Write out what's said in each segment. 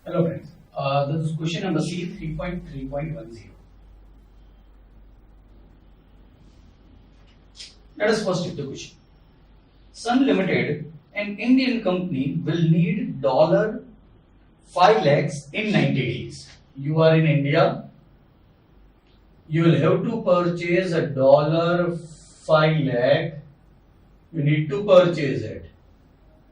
Hello friends, this is question number C 3.3.10. Let us first take the question. Sun Limited, an Indian company, will need $5 lakhs in 90 days. You are in India, you will have to purchase a $5 lakh. You need to purchase it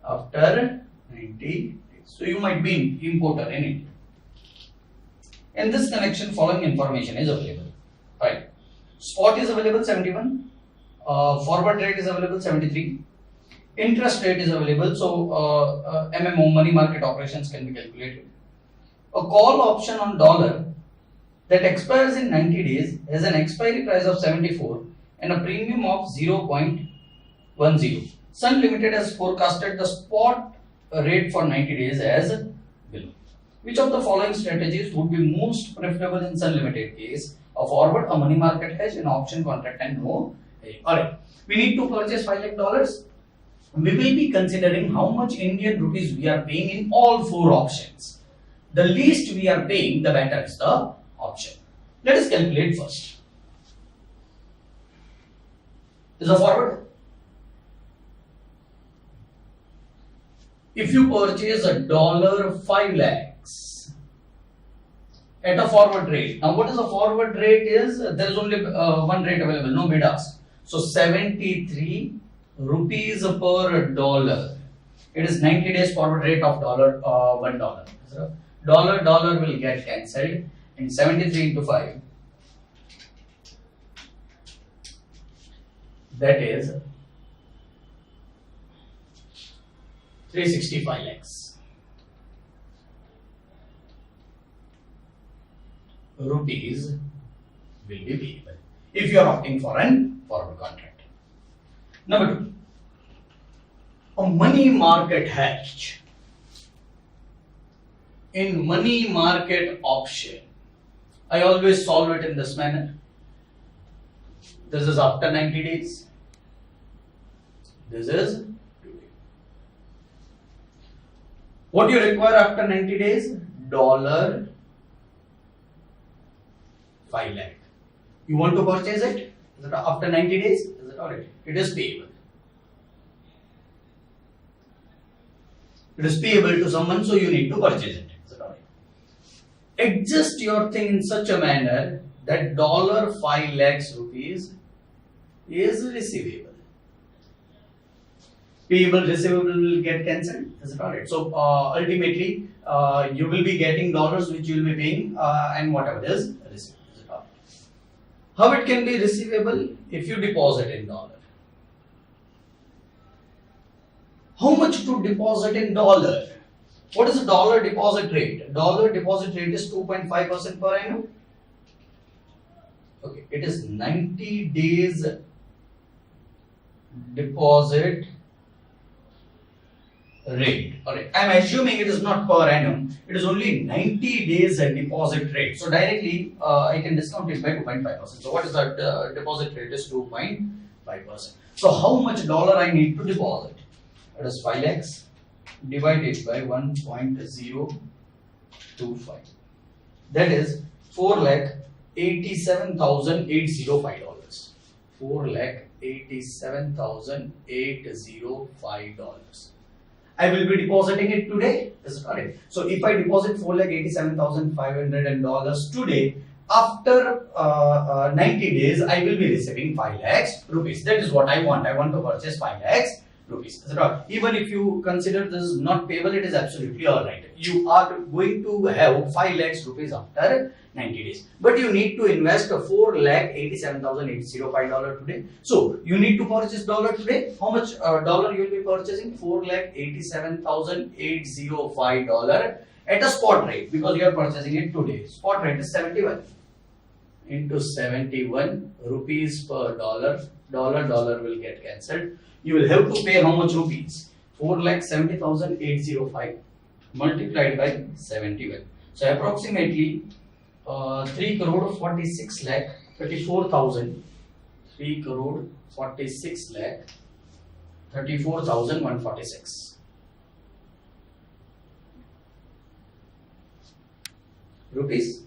after 90 days. So you might be an importer in India. In this connection, following information is available. Right. Spot is available 71. Forward rate is available 73. Interest rate is available. So MMO, money market operations, can be calculated. A call option on dollar that expires in 90 days has an expiry price of 74 and a premium of 0.10. Sun Limited has forecasted the spot rate for 90 days as below. Which of the following strategies would be most preferable in Sun Limited case? A forward, a money market hedge, an option contract, and no hedge. Alright, we need to purchase $5 lakh. We will be considering how much Indian rupees we are paying in all four options. The least we are paying, the better is the option. Let us calculate first. Is a forward. If you purchase a $5 lakhs at a forward rate. Now what is a forward rate is? There is only one rate available, no bid ask. So 73 rupees per dollar. It is 90 days forward rate of $1. So dollar will get cancelled and 73 into 5. That is 365 lakhs rupees will be payable if you are opting for an forward contract. Number 2, a money market hedge. In money market option, I always solve it in this manner. This is after 90 days. This is today. What you require after 90 days? $5 lakh. You want to purchase it? Is it after 90 days? Is it alright? It is payable. It is payable to someone, so you need to purchase it. Is it alright? Adjust your thing in such a manner that $5 lakhs rupees is receivable. Payable, receivable will get cancelled. Is it alright? So ultimately, you will be getting dollars which you will be paying, and whatever is receivable. Is it alright? How it can be receivable? If you deposit in dollar. How much to deposit in dollar? What is the dollar deposit rate? Dollar deposit rate is 2.5% per annum. Okay, it is 90 days deposit rate. Alright, I am assuming it is not per annum. It is only 90 days deposit rate. So directly I can discount it by 2.5%. So what is that deposit rate? Is 2.5%. So how much dollar I need to deposit? It is 5 lakhs divided by 1.025. That is $4,87,805. $4,87,805. I will be depositing it today. Is it correct? So if I deposit $4,87,500 today, after 90 days, I will be receiving 5 lakhs rupees. That is what I want. I want to purchase 5 lakhs rupees. Is it right? Even if you consider this is not payable, it is absolutely alright. You are going to have 5 lakhs rupees after 90 days. But you need to invest a $4,87,805 today. So you need to purchase dollar today. How much dollar you will be purchasing? $4,87,805 at a spot rate, because you are purchasing it today. Spot rate is 71 into 71 rupees per dollar. Dollar will get cancelled. You will have to pay how much rupees? 4,70,805 multiplied by 71. So approximately 3 crore 46 lakh 34,000. 3 crore 46 lakh 34,146. rupees.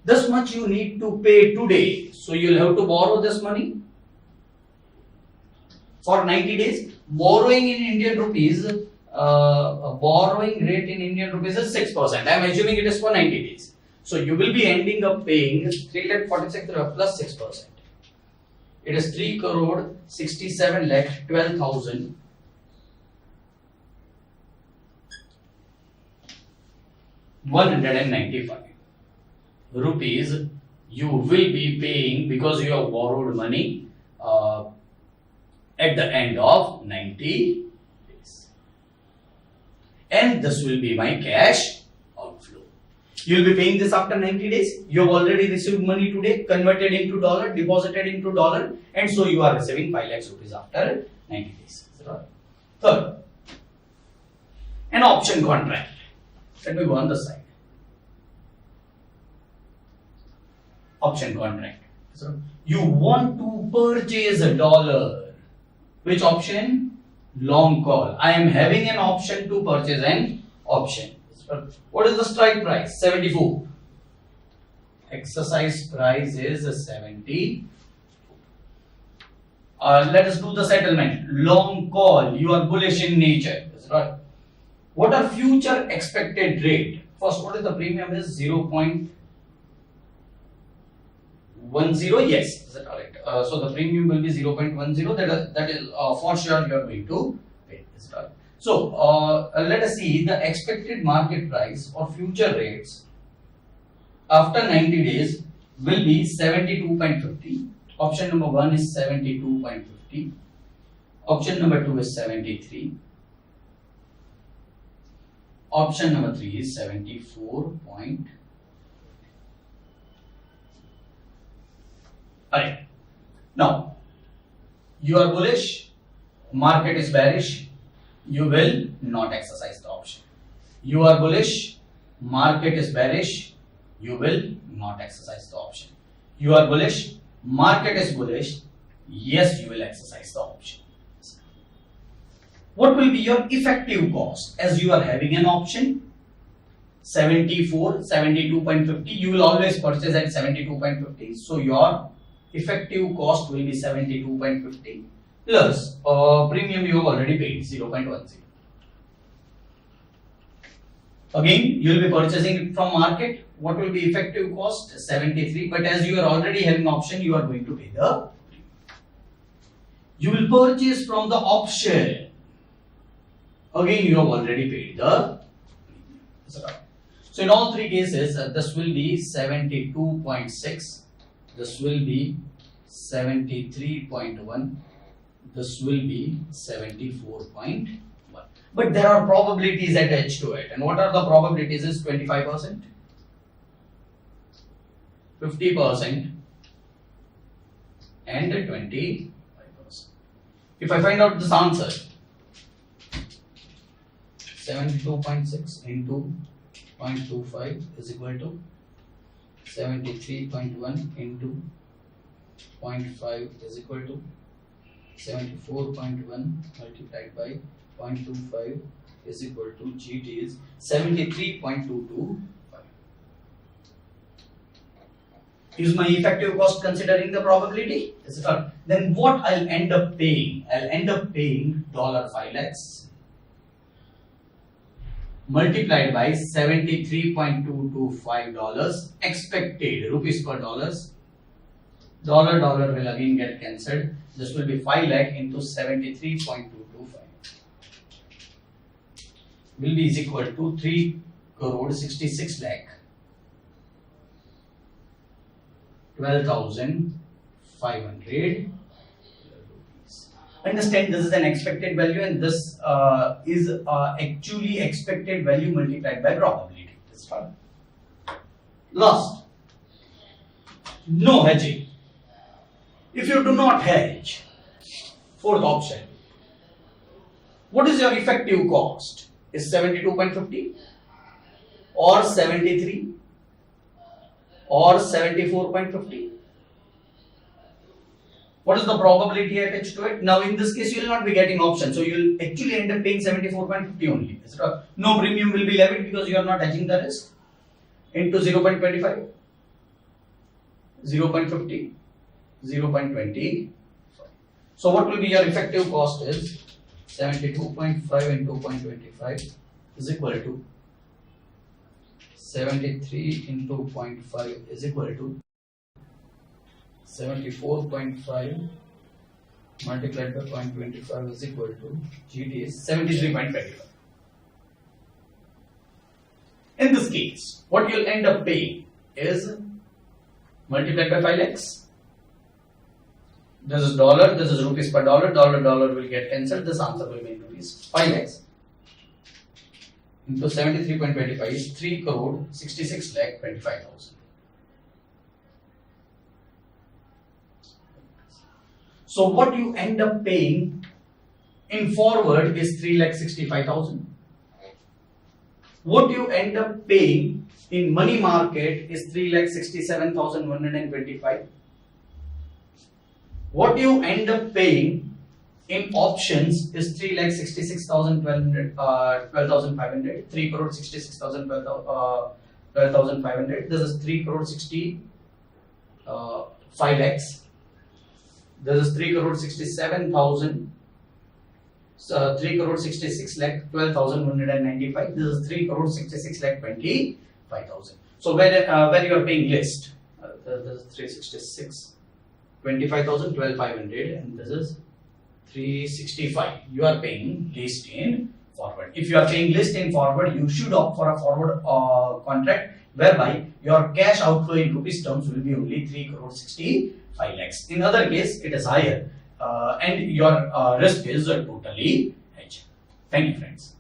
This much you need to pay today. So you'll have to borrow this money for 90 days. Borrowing in Indian rupees, borrowing rate in Indian rupees is 6%. I am assuming it is for 90 days. So you will be ending up paying 3,46,000 plus 6%. It is 3 crore 67 lakh 12,000 195 rupees you will be paying because you have borrowed money at the end of 90 days. And this will be my cash outflow. You will be paying this after 90 days. You have already received money today, converted into dollar, deposited into dollar, and so you are receiving 5 lakhs rupees after 90 days. Third, an option contract. Let me go on the side. Option contract. So you want to purchase a dollar. Which option? Long call. I am having an option to purchase an option. What is the strike price? 74. Exercise price is 70. Let us do the settlement. Long call. You are bullish in nature. That's right. What are future expected rate? First, what is the premium? Is 0.10. Yes, is that correct? So the premium will be 0.10. That is for sure you are going to pay. Is that right? So let us see the expected market price or future rates after 90 days will be 72.50. Option number 1 is 72.50. Option number 2 is 73. Option number 3 is 74. Alright. Now, you are bullish, market is bearish, you will not exercise the option. You are bullish, market is bearish, you will not exercise the option. You are bullish, market is bullish, yes, you will exercise the option. What will be your effective cost as you are having an option? 74, 72.50, you will always purchase at 72.50. So your effective cost will be 72.50 plus premium you have already paid 0.10. Again, you will be purchasing it from market. What will be effective cost? 73. But as you are already having option, you are going to pay the premium. You will purchase from the option. Again, you have already paid the premium. So in all three cases, this will be 72.6. This will be 73.1. This will be 74.1. But there are probabilities attached to it. And what are the probabilities? Is 25%, 50%, and 25%. If I find out this answer, 72.6 into 0.25 is equal to 73.1 into 0.5 is equal to 74.1 multiplied by 0.25 is equal to GT is 73.225. Is my effective cost considering the probability? Is it not? Then what I'll end up paying? I'll end up paying $5 lakhs multiplied by $73.225 expected rupees per dollars. Dollar will again get cancelled. This will be 5 lakh into 73.225 will be is equal to 3 crore 66 lakh 12,500 rupees. Understand, this is an expected value and this is actually expected value multiplied by probability. That's fine. Last, no hedging. If you do not hedge, fourth option, what is your effective cost? Is 72.50 or 73 or 74.50? What is the probability attached to it? Now in this case you will not be getting option, so you will actually end up paying 74.50 only. No premium will be levied because you are not hedging the risk. into 0.25, 0.50, 0.20. So what will be your effective cost is 72.5 into 0.25 is equal to 73 into 0.5 is equal to 74.5 multiplied by 0.25 is equal to GT is 73.25. In this case, what you'll end up paying is multiplied by 5 lakhs. This is dollar, this is rupees per dollar, dollar will get cancelled. This answer will be in rupees 5 lakhs into 73.25 is 3 crore 66 lakh 25,000. So what you end up paying in forward is 3 lakh 65,000. What you end up paying in money market is 3 lakh 67,125. What you end up paying in options is 3 lakh 66,500, 3 crore 66,000, 12,500. This is 3 crore 5 lakhs. This is 3 crore 67,000. 3 crore 66 lakh 12,195. This is 3 crore 66 lakh 25,000. So where you are paying list, this is 366. 25,000, 12,500, and this is 365. You are paying list in forward. If you are paying list in forward, you should opt for a forward contract whereby your cash outflow in rupees terms will be only 3 crore 65 lakhs. In other case, it is higher and your risk is totally hedged. Thank you, friends.